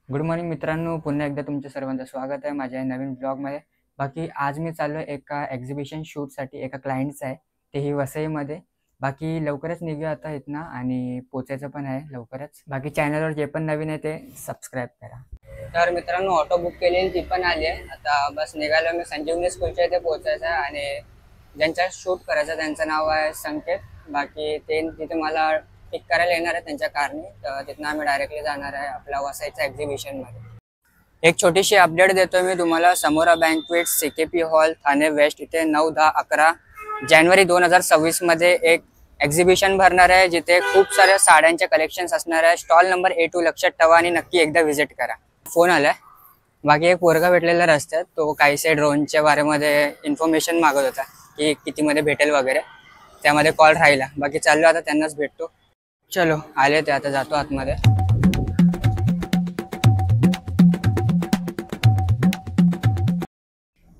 Good morning मित्रांनो, पुन्हा एकदा तुमच्या सर्वांचं स्वागत आहे माझ्या नवीन ब्लॉगमध्ये. बाकी आज मी चाललो एका एक्झिबिशन शूटसाठी एका क्लायंटचं आहे, तेही वसईमध्ये. बाकी लवकरच निघूया आता इथनं आणि पोचायचं पण आहे लवकरच. बाकी चॅनलवर जे पण नवीन आहे ते सबस्क्राईब करा. तर मित्रांनो, ऑटो बुक केलेली ती पण आली आहे. आता बस निघालो मी. संजीवनी स्कूलच्या इथे पोचायचं आहे आणि ज्यांच्या शूट करायचं त्यांचं नाव आहे संकेत. बाकी ते तिथे मला पिक करायला येणार आहे त्यांच्या कारने. तर तिथनं आम्ही डायरेक्टली जाणार आहे आपल्या वसईच्या एक्झिबिशनमध्ये. एक छोटीशी अपडेट देतोय मी तुम्हाला. समोरा banquet CKP hall Thane west इथे 9, 10, 11 जानेवारी 2026 मध्ये एक एक्झिबिशन भरणार आहे, जिथे खूप साऱ्या साड्यांचे कलेक्शन्स असणार आहे. स्टॉल नंबर A2 लक्षात ठेवा आणि नक्की एकदा व्हिजिट करा. फोन आलाय. बाकी एक पोरगा भेटलेला रस्त्यात, तो काहीसे ड्रोनच्या बारेमध्ये इन्फॉर्मेशन मागत होता की कितीमध्ये भेटेल वगैरे. त्यामध्ये कॉल राहिला. बाकी चाललो आता त्यांनाच भेटतो. चलो आले ते, आता जातो आतमध्ये.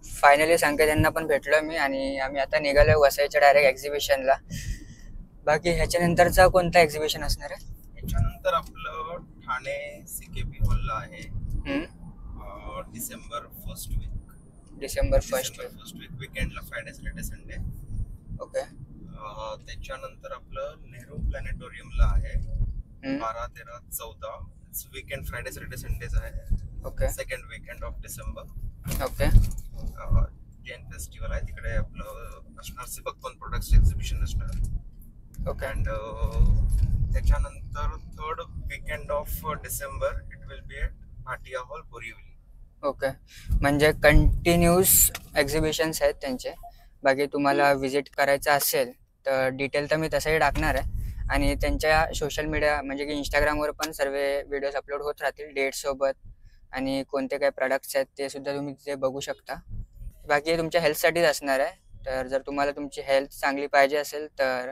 फायनली संकेत यांना पण भेटलो मी आणि आम्ही आता निघालोय वसईच्या डायरेक्ट एक्झिबिशनला. बाकी ह्याच्यानंतरचा कोणता एक्झिबिशन असणार आहे? ह्याच्यानंतर आपलं ठाणे CKP हॉलला आहे डिसेंबर फर्स्ट वीक वीकेंडला, फ्रायडे सॅटर्डे संडे. ओके. त्याच्यानंतर आपलं नेहरू प्लॅनेटोरियमला आहे 12, 13, 14 वीकेंड, फ्रायडे सॅटर्डे संडेच आहे. Okay. Second weekend of December. Okay. Jain festival आहे तिकडे आपलं असणार. सिबकतोन प्रोडक्ट्स एक्झिबिशन असणार. ओके. अँड त्याच्यानंतर third weekend of December it will be at Bhatia hall, Borivali. Okay. म्हणजे कंटिन्यूस एक्झिबिशन्स आहेत त्यांचे. बाकी तुम्हाला व्हिजिट करायचं असेल तर डिटेल तर मी तसंही टाकणार आहे. आणि त्यांच्या सोशल मीडिया म्हणजे की इंस्टाग्रामवर पण सर्व व्हिडिओज अपलोड होत राहतील डेटसोबत, आणि कोणते काय प्रोडक्ट्स आहेत ते सुद्धा तुम्ही तिथे बघू शकता. बाकी तुमच्या हेल्थसाठीच असणार आहे. तर जर तुम्हाला तुमची हेल्थ चांगली पाहिजे असेल तर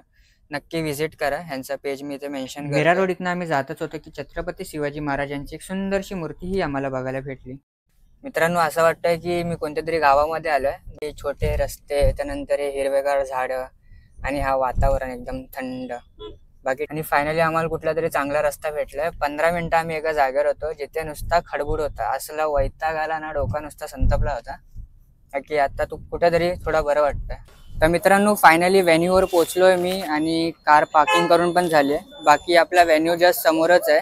नक्की व्हिजिट करा. ह्यांचा पेज मी इथे मेन्शन करेन. मीरा रोड इथनं आम्ही जातच होतो की छत्रपती शिवाजी महाराजांची एक सुंदरशी मूर्तीही आम्हाला बघायला भेटली. मित्रांनो, असं वाटतंय की मी कोणत्या तरी गावामध्ये आलोय. छोटे रस्ते, त्यानंतर हे हिरवेगार झाडं आणि हा वातावरण एकदम थंड. बाकी आणि फायनली आम्हाला कुठला तरी चांगला रस्ता भेटलाय. 15 मिनिटं आम्ही एका जागेवर होतो जिथे नुसता खडबूड होता. असला वैताग आला ना, डोका नुसता संतापला होता की आता तू कुठेतरी थोडा बरं वाटतंय. तर मित्रांनो, फायनली व्हेन्यूवर पोहोचलोय मी आणि कार पार्किंग करून पण झाली आहे. बाकी आपला व्हेन्यू जस्ट समोरच आहे,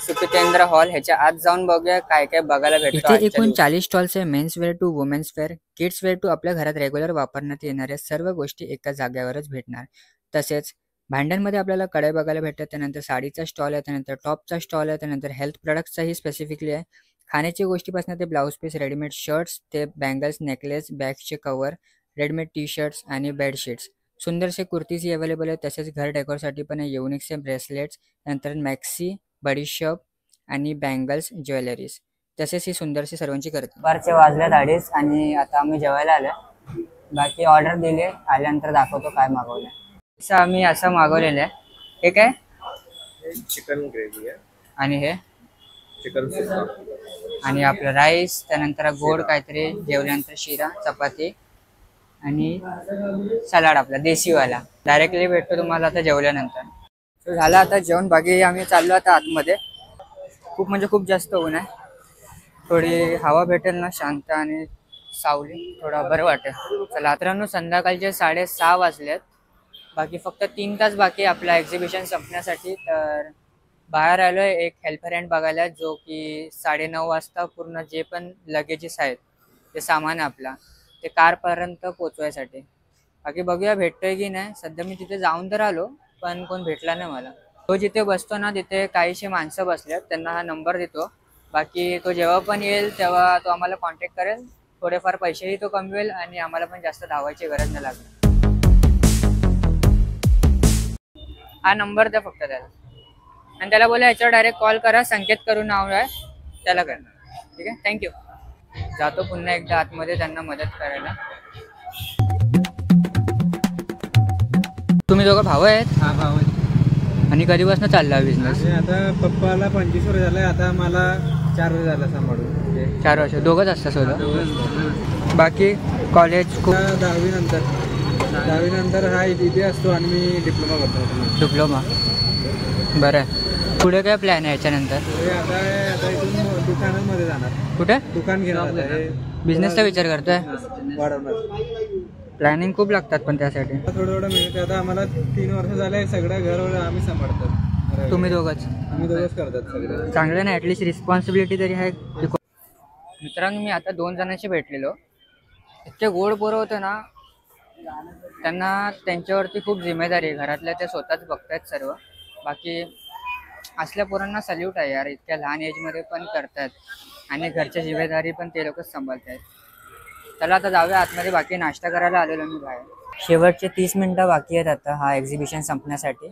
सुखतेंद्र हॉल. ह्याच्या आत जाऊन बघूया काय काय बघायला भेटतं. इथे एकूण 40 स्टॉल्स आहे. Men's wear to women's wear, kids wear to आपल्या घरात रेग्युलर वापरण्यात येणाऱ्या सर्व गोष्टी एका जागेवरच भेटणार. तसेच भांड्यांमध्ये आपल्याला कढई बघायला भेटतात. त्यानंतर साडीचा स्टॉल आहे, त्यानंतर टॉपचा स्टॉल आहे, त्यानंतर हेल्थ प्रोडक्ट्सचाही स्पेसिफिकली आहे. खाण्याची गोष्टीपासून ते ब्लाऊज पीस, रेडीमेड शर्ट्स, ते बँगल्स, नेकलेस, बॅग्सचे कवर, रेडीमेड टी-शर्ट्स आणि बेडशीट्स. सुंदरसे कुर्तीजही अवेलेबल आहेत. तसेच घर डेकोरसाठी पण आहे. युनिकचे ब्रेसलेट्स, नंतर मॅक्सी, बडीशॉप आणि बँगल्स, ज्वेलरीज. तसेच ही सुंदरशी सर्वांची करते. दुपारचे वाजल्यात 2:30 आणि आता आम्ही जेवायला आलो. बाकी ऑर्डर दिले, आल्यानंतर दाखवतो काय मागवलं. आम्ही असं मागवलेलं आहे. हे काय? चिकन ग्रेव्ही आहे आणि हे चिकन सुक्का आणि आपलं राईस, त्यानंतर गोड काहीतरी, जेवल्यानंतर शिरा, चपाती आणि सलाड आपला देशीवाला. डायरेक्टली भेटतो तुम्हाला आता जेवल्यानंतर. तो झाला आता जेवण. बाकी आम्ही चाललो आता आतमध्ये. खूप म्हणजे खूप जास्त ऊन आहे. थोडी हवा भेटेल ना शांत आणि सावली, थोडा बरं वाटेल. चला मित्रांनो, संध्याकाळचे 6:30 वाजलेत. बाकी फक्त 3 तास बाकी आपला एक्झिबिशन संपण्यासाठी. तर बाहेर आलोय एक हेल्पर हँड बघायला, जो की 9:30 वाजता पूर्ण जे पण लगेजेस आहेत ते सामान आपला ते कारपर्यंत पोचवायसाठी. बाकी बघूया भेटतोय की नाही. सध्या मी तिथे जाऊन तर आलो पण कोण भेटला नाही मला. तो जिथे बसतो ना तिथे काहीशी माणसं बसल्यात, त्यांना हा नंबर देतो. बाकी तो जेव्हा पण येईल तेव्हा तो आम्हाला कॉन्टॅक्ट करेल. थोडेफार पैसेही तो कमवेल आणि आम्हाला पण जास्त धावायची गरज नाही लागेल. हा नंबर द्या फक्त त्याला आणि त्याला बोला याच्यावर डायरेक्ट कॉल करा. संकेत करून नाव आहे, त्याला करणार. ठीक आहे, थँक्यू. जातो पुन्हा एकदा आतमध्ये त्यांना मदत करायला. तुम्ही दोघं भाऊ आहेत? हा, भाऊ आहे. आणि कधीपासून चालला बिझनेस? आता पप्पाला 25 वर्ष झालंय, आता मला 4 वर्ष झालं सांभाळून. 4 वर्ष. दोघंच असतं स्वतः? बाकी कॉलेज? खूप 10वी नंतर हा इथे असतो आणि मी डिप्लोमा करतो. डिप्लोमा, बरं आहे. पुढे काय प्लॅन आहे याच्यानंतर? आता इथून दुकानामध्ये जाणार. कुठे दुकान घेणार आता हे बिझनेसचा विचार करतोय? वाढवणार. प्लॅनिंग खूप लागतात पण त्यासाठी. थोडं थोडं मिळतं. आता आम्हाला 3 वर्ष झाले सगळं घर आम्ही सांभाळतात. तुम्ही दोघंच? आम्ही दोघंच करतात सगळं. चांगलं ना, ॲटलिस्ट रिस्पॉन्सिबिलिटी तरी आहे. मित्रांनो, मी आता 2 जणांशी भेटलेलो. इतके गोड पोरं होते ना, त्यांना त्यांच्यावरती खूप जिम्मेदारी आहे. घरातल्या ते स्वतःच बघतायत सर्व. बाकी असल्या पोरांना सल्यूट आहे यार, इतक्या लहान एजमध्ये पण करतायत आणि घरच्या जिम्मेदारी पण ते लोकच सांभाळतायत. चला आता जाऊया आतमध्ये. बाकी नाश्ता करायला आलेलो मी बाहेर. शेवटचे 30 मिनिटं बाकी आहेत आता हा एक्झिबिशन संपण्यासाठी.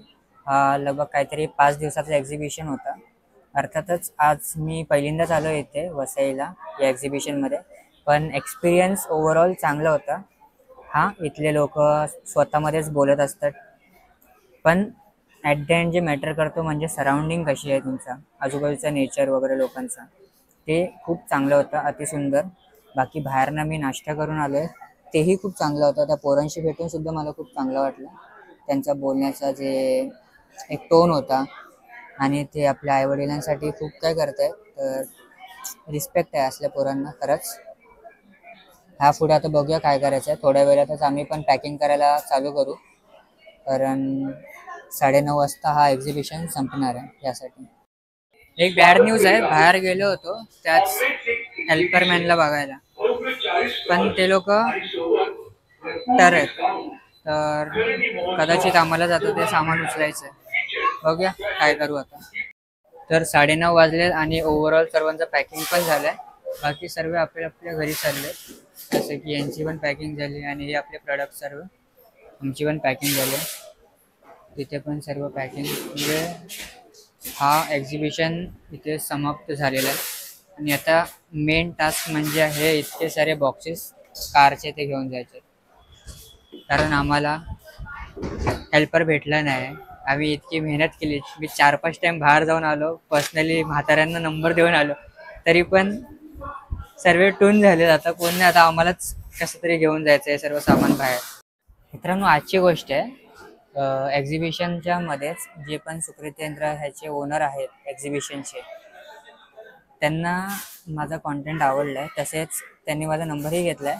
हा लगभग काहीतरी 5 दिवसाचा एक्झिबिशन होता. अर्थातच आज मी पहिल्यांदाच आलो इथे वसईला या एक्झिबिशनमध्ये, पण एक्सपिरियन्स ओव्हरऑल चांगला होता. हां, इथले लोक स्वतःमध्येच बोलत असतात, पण ॲट द एंड जे मॅटर करतो म्हणजे सराउंडिंग कशी आहे तुमचा, आजूबाजूचा नेचर वगैरे लोकांचा, ते खूप चांगलं होतं, अतिसुंदर. बाकी बाहेरनं मी नाश्ता करून आलो आहे, तेही खूप चांगलं होतं. त्या पोरांशी भेटून सुद्धा मला खूप चांगलं वाटलं. त्यांचा बोलण्याचा जे एक टोन होता आणि ते आपल्या आईवडिलांसाठी खूप काय करतायत, तर रिस्पेक्ट आहे असल्या पोरांना खरंच. ह्या पुढे आता बघूया काय करायचं आहे. थोड्या वेळातच आम्ही पण पॅकिंग करायला चालू करू, कारण 9:30 वाजता हा एक्झिबिशन संपणार आहे. यासाठी एक बॅड न्यूज आहे. बाहेर गेलो होतो त्याच हेल्परमॅनला बघायला, पण ते लोक तर आहेत, तर कदाचित आम्हाला जातं ते सामान उचलायचं आहे. बघूया काय करू आता. तर 9:30 वाजले आणि ओव्हरऑल सर्वांचं पॅकिंग पण झालं आहे. बाकी सर्व आपल्या आपल्या घरी चालले, जसं की यांची पण पॅकिंग झाली आणि हे आपले प्रोडक्ट सर्व, आमची पण पॅकिंग झाली. तिथे पण सर्व पॅकिंग, म्हणजे हा एक्झिबिशन इथे समाप्त झालेला आहे. आणि आता मेन टास्क म्हणजे हे इतके सारे बॉक्सेस कारचे ते घेऊन जायचे, कारण आम्हाला हेल्पर भेटला नाही. आम्ही इतकी मेहनत केली. मी 4-5 टाइम बाहेर जाऊन आलो, पर्सनली म्हाताऱ्यांना नंबर देऊन आलो, तरी पण सर्व टून झाले. आता कोण नाही, आता आम्हालाच कसं तरी घेऊन जायचं आहे सर्व सामान बाहेर. मित्रांनो, आजची गोष्ट आहे, एक्झिबिशनच्या मध्येच जे पण सुकृतेंद्र ह्याचे ओनर आहेत एक्झिबिशनचे, त्यांना माझा कॉन्टेंट आवडला आहे. तसेच त्यांनी माझा नंबरही घेतला आहे.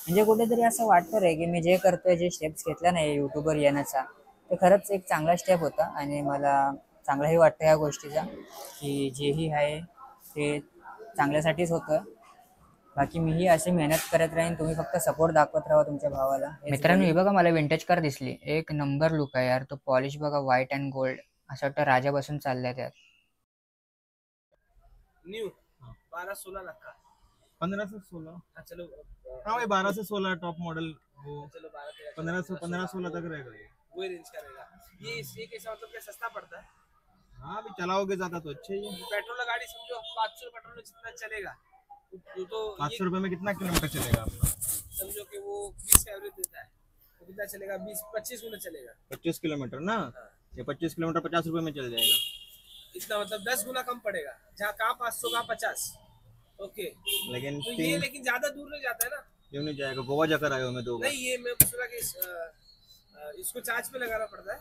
म्हणजे कुठेतरी असं वाटतं रे की मी जे करतोय, जे स्टेप्स घेतला नाही यूट्यूबवर येण्याचा, ते खरंच एक चांगला स्टेप होता. आणि मला चांगलाही वाटतं या गोष्टीचा, की जेही आहे ते चांगल्यासाठीच होतं. बाकी मीही अशी मेहनत करत राहीन, तुम्ही फक्त सपोर्ट दाखवत राहा तुमच्या भावाला. मित्रांनो, हे बघा मला विंटेज कार दिसली, एक नंबर लुक आहे यार. तो पॉलिश बघा, व्हाईट अँड गोल्ड, असं वाटतं राजा बसून चाललाय त्यात. न्यू 12-16 लाख का 15 से 16। हाँ चलो हाँ भाई 12 से 16 टॉप मॉडल वो चलो 12-13 15-16 तक रहेगा ये। वही रेंज का रहेगा। ये कैसा मतलब क्या सस्ता पड़ता है? हाँ अभी चलाओगे ज्यादा तो अच्छे ही है। पेट्रोल का गाड़ी समझो 500 पेट्रोल में जितना चलेगा तो 500 रुपए में कितना किलोमीटर चलेगा आपका? समझो कि वो 20 का एवरेज देता है, तो कितना चलेगा? 20-25 में चलेगा। 25 किलोमीटर ना, ये 25 किलोमीटर 50 रुपए में चल जाएगा। इतना मतलब 10 गुना कम पड़ेगा, जहाँ कहाँ 500 कहाँ 50। ओके, लेकिन तो ये लेकिन ज्यादा दूर नहीं जाता है ना। क्यों नहीं जाएगा? गोवा जाकर आए हो मैं 2 बार। नहीं, ये मैं पूछ रहा कि इसको चार्ज पे लगाना पड़ता है।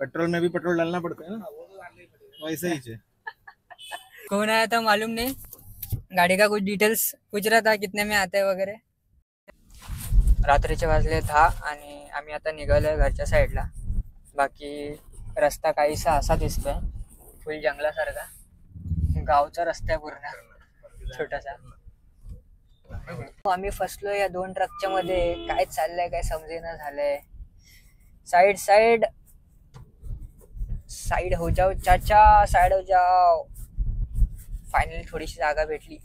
पेट्रोल में भी पेट्रोल डालना पड़ता है ना, हाँ, वो तो डालना ही पड़ेगा। वैसे ही है। कौन आया था मालूम नहीं, गाड़ी का कुछ डिटेल्स पूछ रहा था, कितने में आते वगैरे. रात्रीचे वाजले 10 आणि आम्ही आता निघालोय घरच्या साईडला. बाकी रस्ता काहीसा असा दिसतोय, फुल जंगलासारखा, गावचा रस्ता आहे पूर्ण छोटासा. आम्ही फसलो या 2 ट्रकच्या मध्ये. काय चाललंय काय समजेना झालंय. साइड साइड साइड हो जाओ चाचा, साइड हो जाओ. फायनली थोडीशी जागा भेटली.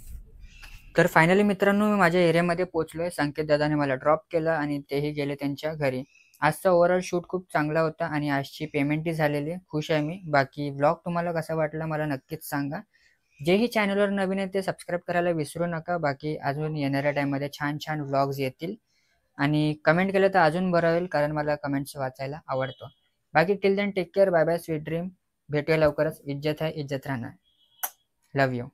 तर फायनली मित्रांनो, मी माझ्या एरियामध्ये पोहोचलोय. संकेत दादाने मला ड्रॉप केलं आणि तेही गेले त्यांच्या घरी. आजचा ओव्हरऑल शूट खूप चांगला होता आणि आजची पेमेंटही झालेली. खुश आहे मी. बाकी व्लॉग तुम्हाला कसा वाटला मला नक्कीच सांगा. जेही चॅनलवर नवीन आहे ते सबस्क्राईब करायला विसरू नका. बाकी अजून येणाऱ्या टाईममध्ये छान छान व्लॉग्स येतील आणि कमेंट केलं तर अजून बरं होईल, कारण मला कमेंट्स वाचायला आवडतो. बाकी till then take care, bye bye, sweet dream. भेटूया लवकरच. इज्जत आहे, इज्जत राहणार. Love you.